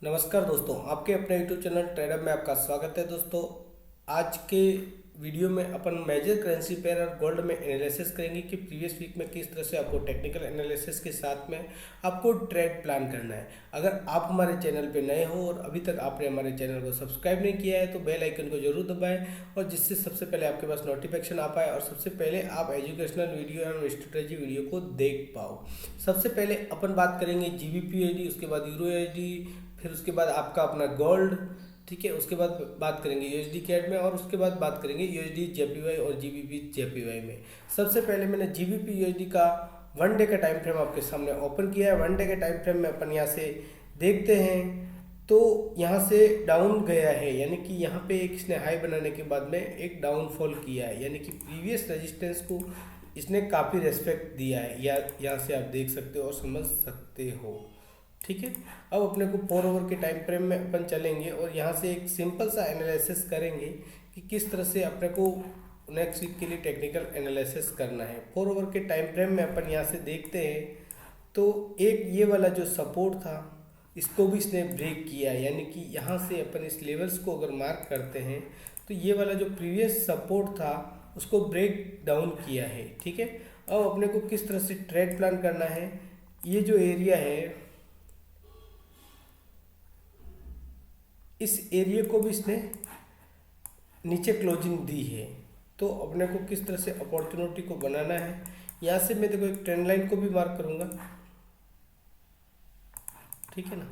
नमस्कार दोस्तों, आपके अपने यूट्यूब चैनल ट्रेडर में आपका स्वागत है। दोस्तों, आज के वीडियो में अपन मेजर करेंसी पेयर और गोल्ड में एनालिसिस करेंगे कि प्रीवियस वीक में किस तरह से आपको टेक्निकल एनालिसिस के साथ में आपको ट्रेड प्लान करना है। अगर आप हमारे चैनल पे नए हो और अभी तक आपने हमारे चैनल को सब्सक्राइब नहीं किया है तो बेल आइकन को जरूर दबाएं और जिससे सबसे पहले आपके पास नोटिफिकेशन आ पाए और सबसे पहले आप एजुकेशनल वीडियो और स्ट्रेटेजी वीडियो को देख पाओ। सबसे पहले अपन बात करेंगे GBP/USD, उसके बाद यूरो/USD, फिर उसके बाद आपका अपना गोल्ड, ठीक है। उसके बाद बात करेंगे USD कैड में और उसके बाद बात करेंगे USD JPY और GBP JPY में। सबसे पहले मैंने GBP/USD का 1 डे का टाइम फ्रेम आपके सामने ओपन किया है। 1 डे के टाइम फ्रेम में अपन यहाँ से देखते हैं तो यहाँ से डाउन गया है, यानी कि यहाँ पे एक इसने हाई बनाने के बाद में एक डाउनफॉल किया है, यानी कि प्रीवियस रेजिस्टेंस को इसने काफ़ी रेस्पेक्ट दिया है। या यहाँ से आप देख सकते हो और समझ सकते हो, ठीक है। अब अपने को 4 ओवर के टाइम फ्रेम में अपन चलेंगे और यहाँ से एक सिंपल सा एनालिसिस करेंगे कि किस तरह से अपने को नेक्स्ट वीक के लिए टेक्निकल एनालिसिस करना है। 4 ओवर के टाइम फ्रेम में अपन यहाँ से देखते हैं तो एक ये वाला जो सपोर्ट था इसको भी इसने ब्रेक किया है, यानी कि यहाँ से अपन इस लेवल्स को अगर मार्क करते हैं तो ये वाला जो प्रीवियस सपोर्ट था उसको ब्रेक डाउन किया है, ठीक है। अब अपने को किस तरह से ट्रेड प्लान करना है, ये जो एरिया है इस एरिया को भी इसने नीचे क्लोजिंग दी है, तो अपने को किस तरह से अपॉर्चुनिटी को बनाना है। यहाँ से मैं देखो एक ट्रेंड लाइन को भी मार्क करूँगा, ठीक है ना।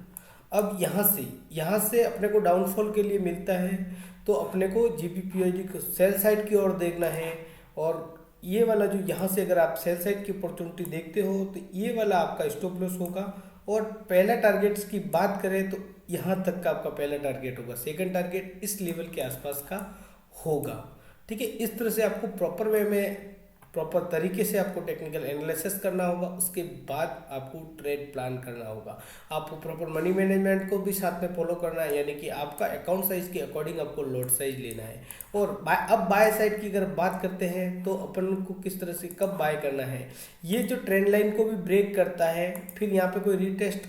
अब यहाँ से अपने को डाउनफॉल के लिए मिलता है तो अपने को GBP/USD को सेल साइड की ओर देखना है। और ये वाला जो यहाँ से अगर आप सेल साइड की अपॉर्चुनिटी देखते हो तो ये वाला आपका स्टॉप लॉस होगा। और पहला टारगेट्स की बात करें तो यहाँ तक का आपका पहला टारगेट होगा, सेकंड टारगेट इस लेवल के आसपास का होगा, ठीक है। इस तरह से आपको प्रॉपर वे में प्रॉपर तरीके से आपको टेक्निकल एनालिसिस करना होगा, उसके बाद आपको ट्रेड प्लान करना होगा। आपको प्रॉपर मनी मैनेजमेंट को भी साथ में फॉलो करना है, यानी कि आपका अकाउंट साइज के अकॉर्डिंग आपको लॉट साइज लेना है। और अब बाय साइड की अगर बात करते हैं तो अपन को किस तरह से कब बाय करना है, ये जो ट्रेंड लाइन को भी ब्रेक करता है फिर यहाँ पे कोई रीटेस्ट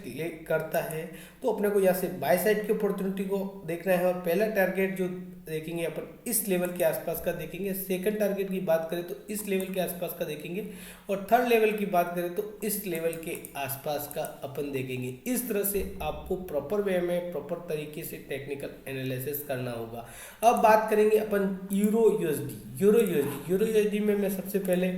करता है तो अपने को यहाँ से बाय साइड की अपॉर्चुनिटी को देखना है। और पहला टारगेट जो देखेंगे अपन इस लेवल के आसपास का देखेंगे, सेकंड टारगेट की बात करें तो इस लेवल के आसपास का देखेंगे और थर्ड लेवल की बात करें तो इस लेवल के आसपास का अपन देखेंगे। इस तरह से आपको प्रॉपर वे में प्रॉपर तरीके से टेक्निकल एनालिसिस करना होगा। अब बात करेंगे अपन यूरो/USD में मैं सबसे पहले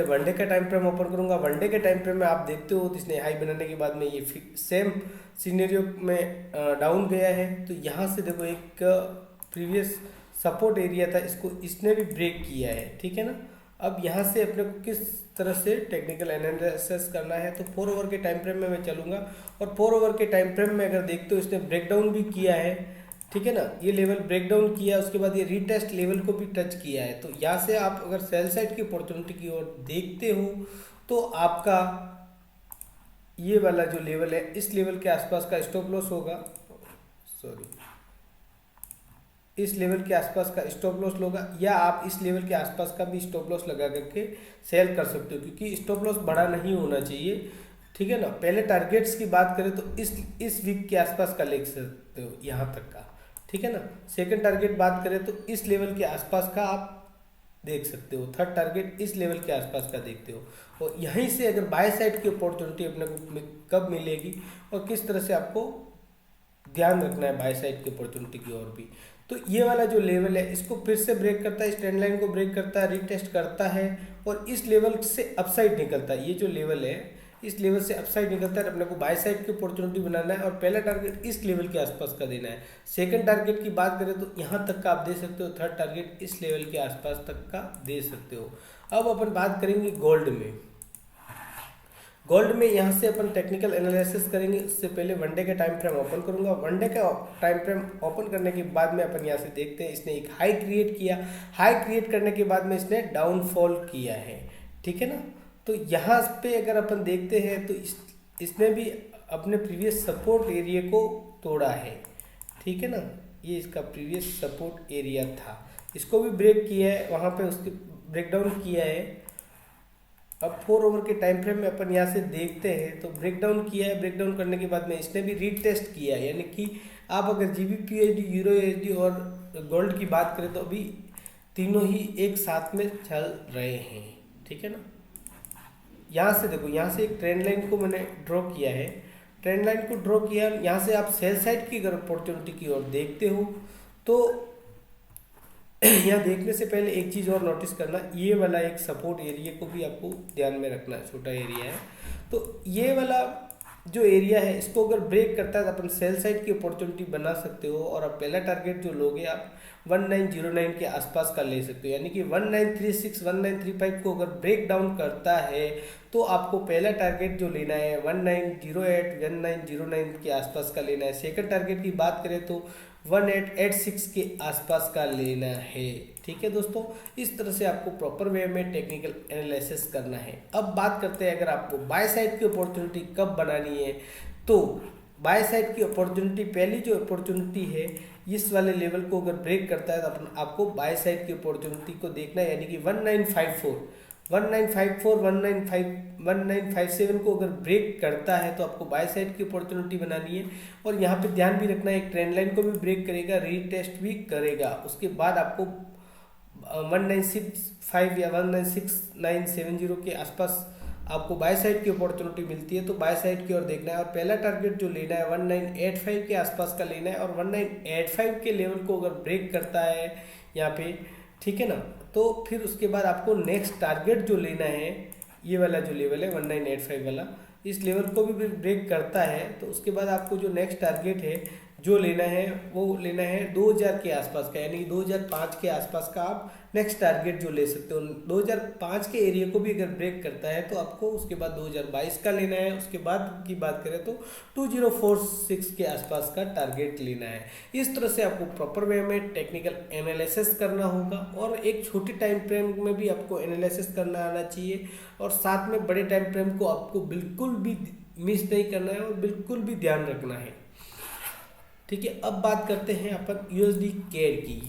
1 डे का टाइम फ्रेम ओपन करूंगा। 1 डे के टाइम फ्रेम में आप देखते हो तो इसने हाई बनाने के बाद में ये सेम सिनेरियो में डाउन गया है। तो यहाँ से देखो एक प्रीवियस सपोर्ट एरिया था, इसको इसने भी ब्रेक किया है, ठीक है ना। अब यहाँ से अपने को किस तरह से टेक्निकल एनालिसिस करना है तो 4 ओवर के टाइम फ्रेम में मैं चलूँगा। और 4 ओवर के टाइम फ्रेम में अगर देखते हो इसने ब्रेकडाउन भी किया है, ठीक है ना। ये लेवल ब्रेकडाउन किया, उसके बाद ये रीटेस्ट लेवल को भी टच किया है। तो यहाँ से आप अगर सेल साइड की अपॉर्चुनिटी की ओर देखते हो तो आपका ये वाला जो लेवल है इस लेवल के आसपास का स्टॉप लॉस होगा, इस लेवल के आसपास का स्टॉप लॉस होगा, या आप इस लेवल के आसपास का भी स्टॉप लॉस लगा करके सेल कर सकते हो, क्योंकि स्टॉप लॉस बड़ा नहीं होना चाहिए, ठीक है ना। पहले टारगेट्स की बात करें तो इस वीक के आसपास का ले सकते हो यहाँ तक का, ठीक है ना। सेकंड टारगेट बात करें तो इस लेवल के आसपास का आप देख सकते हो, थर्ड टारगेट इस लेवल के आसपास का देखते हो। और यहीं से अगर बाय साइड की अपॉर्चुनिटी अपने को कब मिलेगी और किस तरह से आपको ध्यान रखना है बाय साइड की अपॉर्चुनिटी की ओर भी, तो ये वाला जो लेवल है इसको फिर से ब्रेक करता है, इस ट्रेंड लाइन को ब्रेक करता है, रीटेस्ट करता है और इस लेवल से अपसाइड निकलता है। ये जो लेवल है इस लेवल से अपसाइड निकलता है, अपने को बाय साइड की अपॉर्चुनिटी बनाना है और पहला टारगेट इस लेवल के आसपास का देना है। सेकंड टारगेट की बात करें तो यहाँ तक का आप दे सकते हो, थर्ड टारगेट इस लेवल के आसपास तक का दे सकते हो। अब अपन बात करेंगे गोल्ड में। गोल्ड में यहाँ से अपन टेक्निकल एनालिसिस करेंगे, उससे पहले 1 डे का टाइम फ्रेम ओपन करूंगा। 1 डे का टाइम फ्रेम ओपन करने के बाद में अपन यहाँ से देखते हैं इसने एक हाई क्रिएट किया, हाई क्रिएट करने के बाद में इसने डाउनफॉल किया है, ठीक है ना। तो यहाँ पे अगर अपन देखते हैं तो इसने भी अपने प्रीवियस सपोर्ट एरिया को तोड़ा है, ठीक है ना। ये इसका प्रीवियस सपोर्ट एरिया था, इसको भी ब्रेक किया है, वहाँ पे उसके ब्रेकडाउन किया है। अब 4 ओवर के टाइम फ्रेम में अपन यहाँ से देखते हैं तो ब्रेक डाउन किया है। ब्रेक डाउन करने के बाद में इसने भी रीटेस्ट किया है, यानी कि आप अगर GBP/USD, यूरो USD और गोल्ड की बात करें तो अभी तीनों ही एक साथ में चल रहे हैं, ठीक है ना। यहाँ से देखो, यहाँ से एक ट्रेंड लाइन को मैंने ड्रॉ किया है। ट्रेंड लाइन को ड्रॉ किया, यहाँ से आप सेल साइड की अगर अपॉर्चुनिटी की ओर देखते हो तो यहाँ देखने से पहले एक चीज़ और नोटिस करना, ये वाला एक सपोर्ट एरिया को भी आपको ध्यान में रखना है। छोटा एरिया है तो ये वाला जो एरिया है इसको अगर ब्रेक करता है तो अपन सेल साइड की अपॉर्चुनिटी बना सकते हो। और अब पहला टारगेट जो लोगे आप 1909 के आसपास का ले सकते हो, यानी कि 1936 1935 को अगर ब्रेक डाउन करता है तो आपको पहला टारगेट जो लेना है 1908 1909 के आसपास का लेना है। सेकंड टारगेट की बात करें तो 1886 के आसपास का लेना है, ठीक है दोस्तों। इस तरह से आपको प्रॉपर वे में टेक्निकल एनालिसिस करना है। अब बात करते हैं अगर आपको बाय साइड की अपॉर्चुनिटी कब बनानी है, तो बाय साइड की अपॉर्चुनिटी, पहली जो अपॉर्चुनिटी है इस वाले लेवल को अगर ब्रेक करता है तो अपन आपको बाय साइड की अपॉर्चुनिटी को देखना है, यानी कि 1957 को अगर ब्रेक करता है तो आपको बाय साइड की अपॉर्चुनिटी बनानी है। और यहाँ पे ध्यान भी रखना है, एक ट्रेंड लाइन को भी ब्रेक करेगा, रीटेस्ट भी करेगा। उसके बाद आपको 1965 या 196970 के आसपास आपको बाय साइड की अपॉर्चुनिटी मिलती है, तो बाय साइड की ओर देखना है। और पहला टारगेट जो लेना है 1985 के आसपास का लेना है। और 1985 के लेवल को अगर ब्रेक करता है यहाँ पे, ठीक है ना, तो फिर उसके बाद आपको नेक्स्ट टारगेट जो लेना है, ये वाला जो लेवल है 1985 वाला, इस लेवल को भी ब्रेक करता है तो उसके बाद आपको जो नेक्स्ट टारगेट है जो लेना है वो लेना है 2000 के आसपास का, यानी 2005 के आसपास का आप नेक्स्ट टारगेट जो ले सकते हो। 2005 के एरिया को भी अगर ब्रेक करता है तो आपको उसके बाद 2022 का लेना है। उसके बाद की बात करें तो 2046 के आसपास का टारगेट लेना है। इस तरह से आपको प्रॉपर वे में टेक्निकल एनालिसिस करना होगा और एक छोटे टाइम फ्रेम में भी आपको एनालिसिस करना आना चाहिए और साथ में बड़े टाइम फ्रेम को आपको बिल्कुल भी मिस नहीं करना है और बिल्कुल भी ध्यान रखना है, ठीक है। अब बात करते हैं अपन USD CAD की।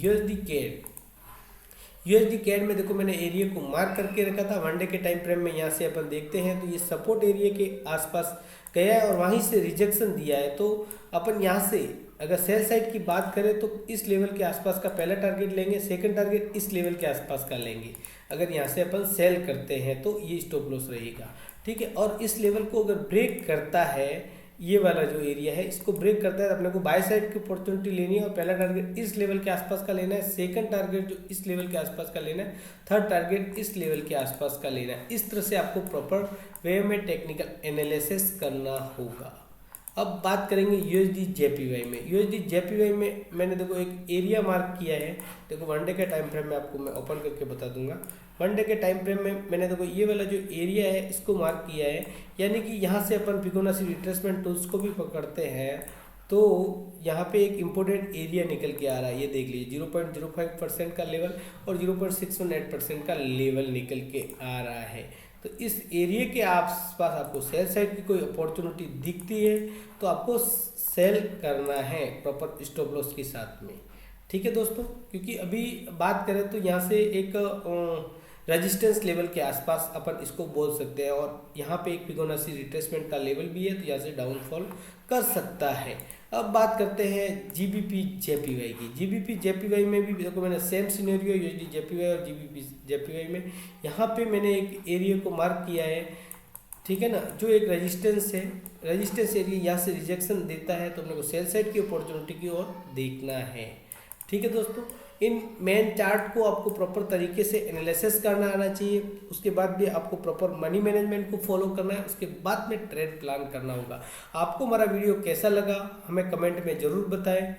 USD CAD में देखो मैंने एरिया को मार्क करके रखा था। वन डे के टाइम फ्रेम में यहाँ से अपन देखते हैं तो ये सपोर्ट एरिया के आसपास गया है और वहीं से रिजेक्शन दिया है। तो अपन यहाँ से अगर सेल साइड की बात करें तो इस लेवल के आसपास का पहला टारगेट लेंगे, सेकंड टारगेट इस लेवल के आसपास का लेंगे। अगर यहाँ से अपन सेल करते हैं तो ये स्टॉप लॉस रहेगा, ठीक है। और इस लेवल को अगर ब्रेक करता है, ये वाला जो एरिया है इसको ब्रेक करता है तो अपने को बाय साइड की अपॉर्चुनिटी लेनी है और पहला टारगेट इस लेवल के आसपास का लेना है, सेकंड टारगेट जो इस लेवल के आसपास का लेना है, थर्ड टारगेट इस लेवल के आसपास का लेना है। इस तरह से आपको प्रॉपर वे में टेक्निकल एनालिसिस करना होगा। अब बात करेंगे USD/JPY में। USD/JPY में मैंने देखो एक एरिया मार्क किया है। देखो वन डे के टाइम फ्रेम में आपको मैं ओपन करके बता दूंगा। वन डे के टाइम फ्रेम में मैंने देखो ये वाला जो एरिया है इसको मार्क किया है, यानी कि यहाँ से अपन फिबोनाची रिट्रेसमेंट टूल्स को भी पकड़ते हैं तो यहाँ पे एक इम्पोर्टेंट एरिया निकल के आ रहा है। ये देख लीजिए 0.05% का लेवल और 0.618% का लेवल निकल के आ रहा है। तो इस एरिया के आसपास आपको सेल साइड की कोई अपॉर्चुनिटी दिखती है तो आपको सेल करना है प्रॉपर स्टॉप लॉस के साथ में, ठीक है दोस्तों। क्योंकि अभी बात करें तो यहाँ से एक रेजिस्टेंस लेवल के आसपास अपन इसको बोल सकते हैं और यहाँ पे एक फिबोनाची रिट्रेसमेंट का लेवल भी है तो यहाँ से डाउनफॉल कर सकता है। अब बात करते हैं GBP/JPY की। GBP/JPY में भी देखो मैंने सेम सिनेरियो USD/JPY और GBP/JPY में यहाँ पे मैंने एक एरिया को मार्क किया है, ठीक है ना, जो एक रेजिस्टेंस है। रेजिस्टेंस एरिया यहाँ से रिजेक्शन देता है तो अपने को सेल साइड की अपॉर्चुनिटी की ओर देखना है, ठीक है दोस्तों। इन मेन चार्ट को आपको प्रॉपर तरीके से एनालिसिस करना आना चाहिए। उसके बाद भी आपको प्रॉपर मनी मैनेजमेंट को फॉलो करना है। उसके बाद में ट्रेड प्लान करना होगा। आपको हमारा वीडियो कैसा लगा हमें कमेंट में ज़रूर बताएं।